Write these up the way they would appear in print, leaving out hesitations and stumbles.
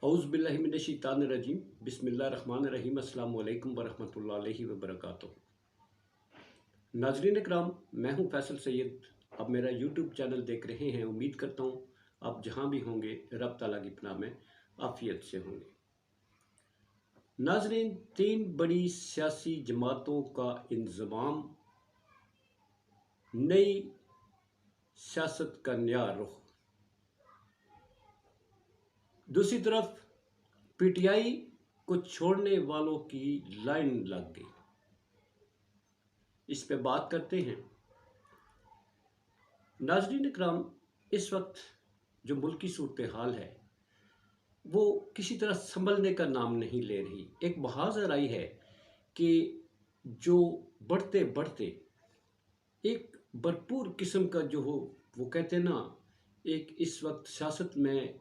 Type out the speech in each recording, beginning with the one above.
औज़ुबिल्लाहिमिनश्शैतानिर्रजीम बिस्मिल्लाहिर्रहमानिर्रहीम अस्सलामु अलैकुम वरहमतुल्लाहि वबरकातुहू। नाज़रीन इकराम, मैं हूं फैसल सैयद। आप मेरा यूट्यूब चैनल देख रहे हैं। उम्मीद करता हूं आप जहां भी होंगे रब ताला की पनाह में आफियत से होंगे। नाज़रीन, 3 बड़ी सियासी जमातों का इंज़माम, नई सियासत का नया रुख। दूसरी तरफ पीटीआई को छोड़ने वालों की लाइन लग गई। इस पे बात करते हैं। नाज़रीन इकराम, इस वक्त जो मुल्क की सूरत हाल है वो किसी तरह संभलने का नाम नहीं ले रही। एक बहाज़ आई है कि जो बढ़ते बढ़ते एक भरपूर किस्म का जो हो, वो कहते हैं ना, एक इस वक्त सियासत में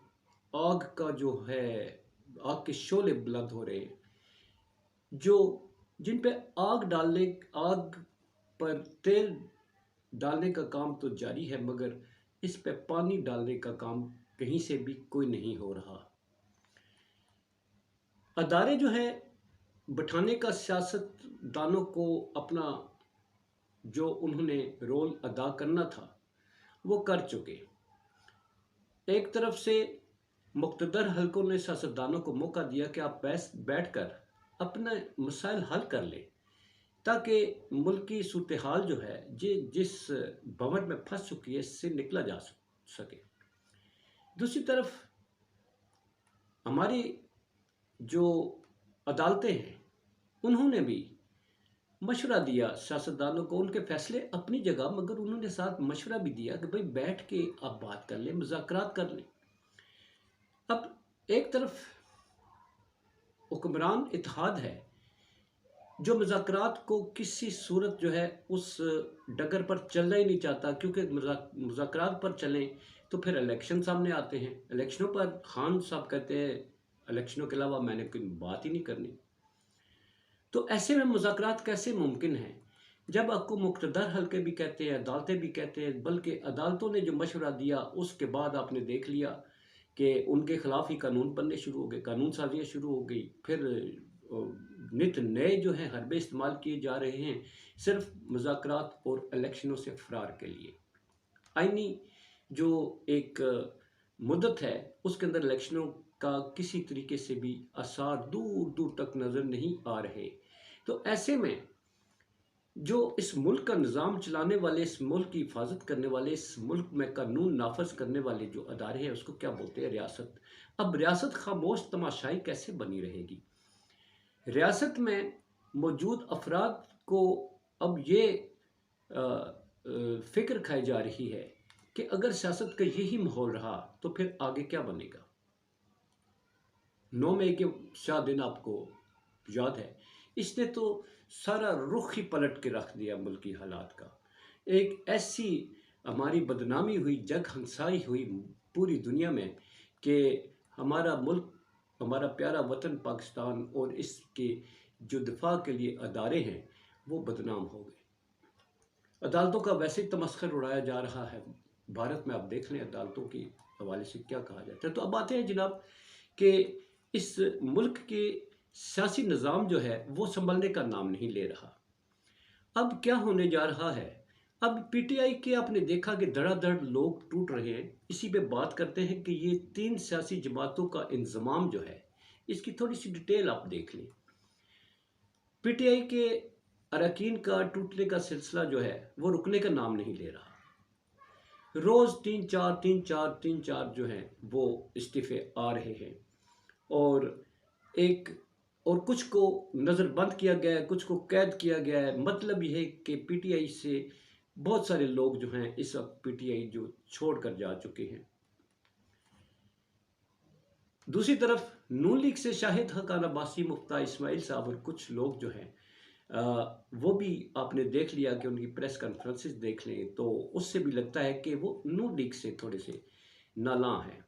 आग का जो है, आग के शोले बुलंद हो रहे हैं। जो जिन पे आग पर तेल डालने का काम तो जारी है, मगर इस पे पानी डालने का काम कहीं से भी कोई नहीं हो रहा। अदारे जो है बैठाने का सियासतदानों को अपना जो उन्होंने रोल अदा करना था वो कर चुके। एक तरफ से मुक़्तदर हलकों ने सियासतदानों को मौका दिया कि आप बैठ कर अपने मसाइल हल कर लें, ताकि मुल्क की सूरत हाल जो है जिस भंवर में फंस चुकी है, इससे निकला जा सके। दूसरी तरफ हमारी जो अदालतें हैं उन्होंने भी मशवरा दिया सियासतदानों को। उनके फैसले अपनी जगह, मगर उन्होंने साथ मशवरा भी दिया कि भाई बैठ के आप बात कर लें, मुज़ाकरात कर लें। अब एक तरफ हुक्मरान इत्तेहाद है जो मुज़ाकरात को किसी सूरत जो है उस डगर पर चलना ही नहीं चाहता, क्योंकि मुज़ाकरात पर चलें तो फिर इलेक्शन सामने आते हैं। इलेक्शनों पर खान साहब कहते हैं इलेक्शनों के अलावा मैंने कोई बात ही नहीं करनी। तो ऐसे में मुज़ाकरात कैसे मुमकिन है जब आपको मुक़्तदर हल्के भी कहते हैं, अदालतें भी कहते हैं, बल्कि अदालतों ने जो मशवरा दिया उसके बाद आपने देख लिया कि उनके ख़िलाफ़ ही कानून बनने शुरू हो गए, कानून साजियाँ शुरू हो गई। फिर नित नए जो हैं हरबे इस्तेमाल किए जा रहे हैं सिर्फ मुज़ाकरात और इलेक्शनों से फ़रार के लिए। आईनी जो एक मुद्दत है उसके अंदर इलेक्शनों का किसी तरीके से भी आसार दूर दूर तक नज़र नहीं आ रहे। तो ऐसे में जो इस मुल्क का निज़ाम चलाने वाले, इस मुल्क की हिफाजत करने वाले, इस मुल्क में कानून नाफज करने वाले जो अदारे हैं, उसको क्या बोलते हैं? रियासत। अब रियासत खामोश तमाशाई कैसे बनी रहेगी? रियासत में मौजूद अफराद को अब ये फ़िक्र खाई जा रही है कि अगर सियासत का यही माहौल रहा तो फिर आगे क्या बनेगा। 9 मई के शाह दिन आपको याद है, इसने तो सारा रुख ही पलट के रख दिया मुल्क की हालात का। एक ऐसी हमारी बदनामी हुई, जग हंसाई हुई पूरी दुनिया में कि हमारा मुल्क, हमारा प्यारा वतन पाकिस्तान और इसके जो दिफा के लिए अदारे हैं वो बदनाम हो गए। अदालतों का वैसे ही तमस्खर उड़ाया जा रहा है भारत में। आप देख लें अदालतों के हवाले से क्या कहा जाता है। तो अब आते हैं जनाब कि इस मुल्क के सियासी निज़ाम जो है वो संभलने का नाम नहीं ले रहा। अब क्या होने जा रहा है? अब पीटीआई के आपने देखा कि धड़ाधड़ लोग टूट रहे हैं। इसी पे बात करते हैं कि ये 3 सियासी जमातों का इंज़माम जो है, इसकी थोड़ी सी डिटेल आप देख लें। पीटीआई के अरकान का टूटने का सिलसिला जो है वो रुकने का नाम नहीं ले रहा। रोज़ 3-4 जो हैं वो इस्तीफ़े आ रहे हैं, और कुछ को नज़रबंद किया गया है, कुछ को कैद किया गया है। मतलब यह है कि पीटीआई से बहुत सारे लोग जो हैं इस वक्त पीटीआई जो छोड़ कर जा चुके हैं। दूसरी तरफ नून लीग से शाहिद हक़ान अब्बासी, मुफ्ता इस्माइल साहब और कुछ लोग जो हैं वो भी आपने देख लिया कि उनकी प्रेस कॉन्फ्रेंसेस देख लें तो उससे भी लगता है कि वो नून लीग से थोड़े से नाला हैं,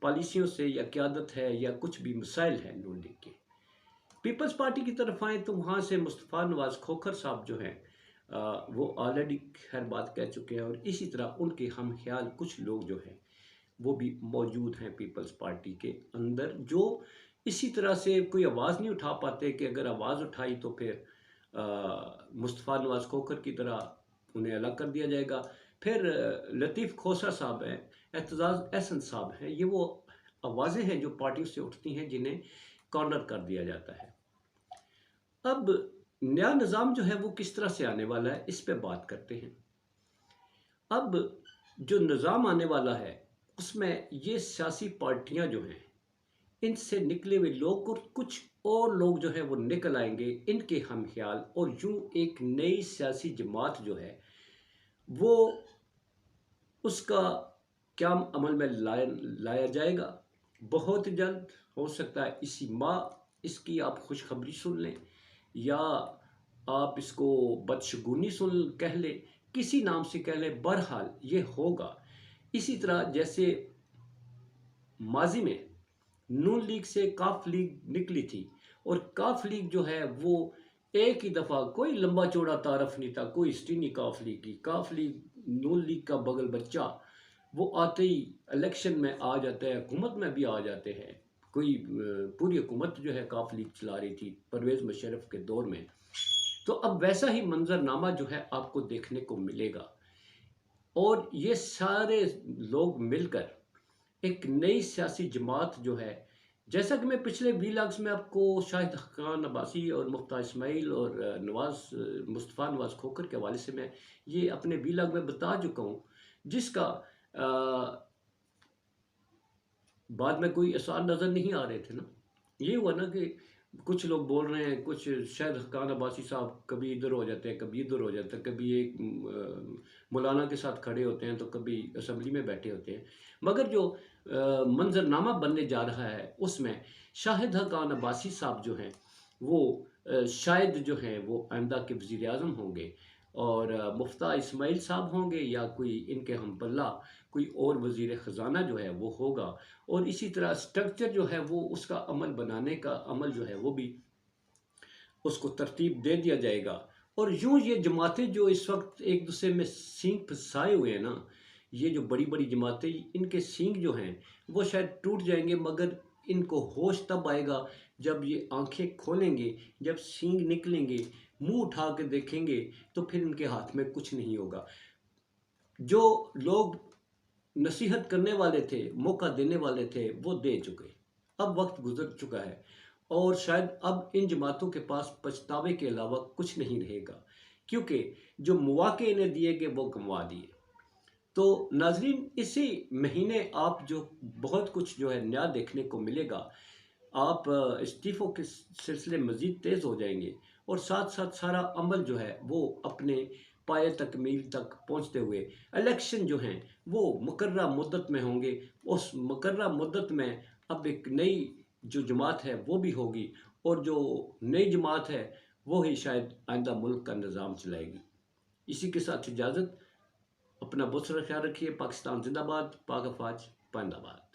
पॉलिसियों से या क़यादत है या कुछ भी मसाइल है नून लीग के। पीपल्स पार्टी की तरफ आएँ तो वहाँ से मुस्तफ़ा नवाज़ खोखर साहब जो हैं वो ऑलरेडी खैर बात कह चुके हैं, और इसी तरह उनके हम ख्याल कुछ लोग जो हैं وہ بھی موجود ہیں پیپلز پارٹی کے اندر، جو اسی طرح سے کوئی آواز نہیں اٹھا پاتے کہ اگر آواز اٹھائی تو پھر مصطفیٰ نواز کھوکھر کی طرح انہیں الگ کر دیا جائے گا۔ پھر لطیف کھوسہ صاحب ہیں، اعتزاز احسن صاحب ہیں، یہ وہ آوازیں ہیں جو پارٹیوں سے اٹھتی ہیں جنہیں کارنر کر دیا جاتا ہے۔ اب نیا نظام جو ہے وہ کس طرح سے آنے والا ہے، اس پہ بات کرتے ہیں۔ اب جو نظام آنے والا ہے اس میں یہ سیاسی پارٹیاں جو ہیں ان سے نکلے ہوئے لوگ اور کچھ اور لوگ جو ہیں وہ نکل آئیں گے، ان کے ہم خیال، اور یوں ایک نئی سیاسی جماعت جو ہے وہ اس کا قیام عمل میں لایا جائے گا بہت جلد۔ ہو سکتا ہے اسی ماہ اس کی آپ خوشخبری سن لیں، یا آپ اس کو بدشگونی کہہ لیں، کسی نام سے کہہ لیں، بہرحال یہ ہوگا۔ اسی طرح جیسے ماضی میں نون لیگ سے کاف لیگ نکلی تھی، اور کاف لیگ جو ہے وہ ایک ہی دفعہ، کوئی لمبا چوڑا تعارف نہیں تھا، کوئی ہسٹری نہیں کاف لیگ کی۔ کاف لیگ نون لیگ کا بغل بچہ، وہ آتے ہی الیکشن میں آ جاتا ہے، حکومت میں بھی آ جاتے ہیں۔ کوئی پوری حکومت جو ہے کاف لیگ چلا رہی تھی پرویز مشرف کے دور میں۔ تو اب ویسا ہی منظرنامہ جو ہے آپ کو دیکھنے کو ملے گا، اور یہ سارے لوگ مل کر ایک نئی سیاسی جماعت جو ہے، جیسا کہ میں پچھلے ویلاگز میں آپ کو شاہد خاقان عباسی اور مختار اسماعیل اور مصطفیٰ نواز کھوکھر کے حوالے سے میں یہ اپنے ویلاگ میں بتا چکا ہوں، جس کا بعد میں کوئی اثار نظر نہیں آ رہے تھے نا۔ یہ ہوا نا کہ کچھ لوگ بول رہے ہیں، کچھ شاہد خاقان عباسی صاحب کبھی ادھر ہو جاتے ہیں، کبھی ادھر ہو جاتے ہیں، کبھی ایک مولانا کے ساتھ کھڑے ہوتے ہیں تو کبھی اسمبلی میں بیٹھے ہوتے ہیں، مگر جو منظرنامہ بننے جا رہا ہے اس میں شاہد خاقان عباسی صاحب جو ہیں وہ شاید جو ہیں وہ آئندہ کے وزیر اعظم ہوں گے، اور مفتاح اسماعیل صاحب ہوں گے، یا کوئی ان کے ہم پلہ کوئی اور وزیر خزانہ جو ہے وہ ہوگا، اور اسی طرح سٹرکچر جو ہے وہ اس کا عمل بنانے کا عمل جو ہے وہ بھی اس کو ترتیب دے دیا جائے گا۔ اور یوں یہ جماعتیں جو اس وقت ایک دوسرے میں سینگ پھنسائے ہوئے ہیں نا، یہ جو بڑی بڑی جماعتیں، ان کے سینگ جو ہیں وہ شاید ٹوٹ جائیں گے، مگر ان کو ہوش تب آئے گا جب یہ آنکھیں کھولیں گے، جب سینگ نکلیں گے، منہ اٹھا کے دیکھیں گے تو پھر ان کے ہاتھ میں کچھ نہیں ہوگا۔ جو لوگ نصیحت کرنے والے تھے، موقع دینے والے تھے، وہ دے چکے، اب وقت گزر چکا ہے، اور شاید اب ان جماعتوں کے پاس پچھتاوے کے علاوہ کچھ نہیں رہے گا، کیونکہ جو مواقع انہیں دیے گئے وہ گنوا دیے۔ تو ناظرین، اسی مہینے آپ جو بہت کچھ جو ہے نیا دیکھنے کو ملے گا۔ آپ استعفوں کے سلسلے مزید تیز ہو جائیں گے، اور ساتھ ساتھ سارا عمل جو ہے وہ اپنے پائے تکمیل تک پہنچتے ہوئے الیکشن جو ہیں وہ مقررہ مدت میں ہوں گے۔ اس مقررہ مدت میں اب ایک نئی جو جماعت ہے وہ بھی ہوگی، اور جو نئی جماعت ہے وہی شاید آئندہ ملک کا نظام چلائے گی۔ اسی کے ساتھ اجازت، اپنا بہت سارا خیال رکھیے۔ پاکستان زندہ باد، پاک افواج پائندہ باد۔